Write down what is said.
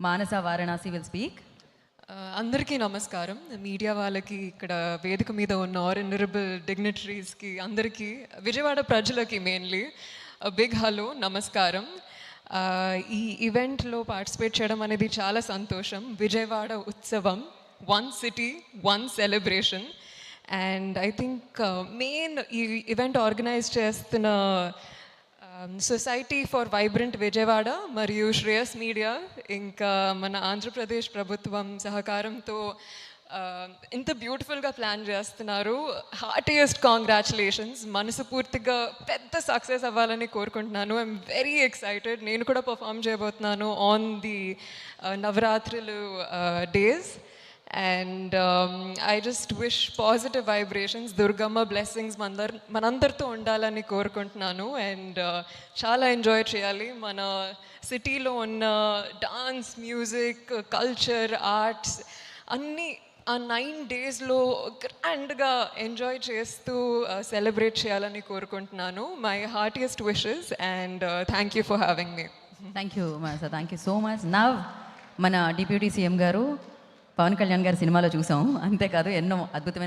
Manasa Varanasi will speak. అందరికీ నమస్కారం. Media వాళ్ళకి, ఇక్కడ వేదిక మీద ఉన్న ఆనరబుల్ డిగ్నిటరీస్కి, అందరికీ, విజయవాడ ప్రజలకి మెయిన్లీ బిగ్ హలో, నమస్కారం. ఈ ఈవెంట్లో పార్టిసిపేట్ చేయడం అనేది చాలా సంతోషం. విజయవాడ ఉత్సవం, one city, one celebration. And I think main ఈ ఈవెంట్ ఆర్గనైజ్ చేస్తున్న సొసైటీ ఫర్ వైబ్రెంట్ విజయవాడ మరియు శ్రేయస్ మీడియా, ఇంకా మన ఆంధ్రప్రదేశ్ ప్రభుత్వం సహకారంతో ఇంత బ్యూటిఫుల్గా ప్లాన్ చేస్తున్నారు. Heartiest congratulations. మనస్ఫూర్తిగా పెద్ద సక్సెస్ అవ్వాలని కోరుకుంటున్నాను. I'm very excited. నేను కూడా పర్ఫామ్ చేయబోతున్నాను ఆన్ ది నవరాత్రులు days. And I just wish positive vibrations, Durgamma blessings మనందరితో ఉండాలని కోరుకుంటున్నాను. అండ్ చాలా ఎంజాయ్ చేయాలి. మన సిటీలో ఉన్న డాన్స్, మ్యూజిక్, కల్చర్, ఆర్ట్స్ అన్నీ ఆ 9 daysలో గ్రాండ్గా ఎంజాయ్ చేస్తూ సెలబ్రేట్ చేయాలని కోరుకుంటున్నాను. My heartiest wishes and thank you for having me. Thank you Manasa, thank you so much. Now మన డిప్యూటీ సీఎం గారు పవన్ కళ్యాణ్ గారి సినిమాలో చూసాం, అంతేకాదు ఎన్నో అద్భుతమైన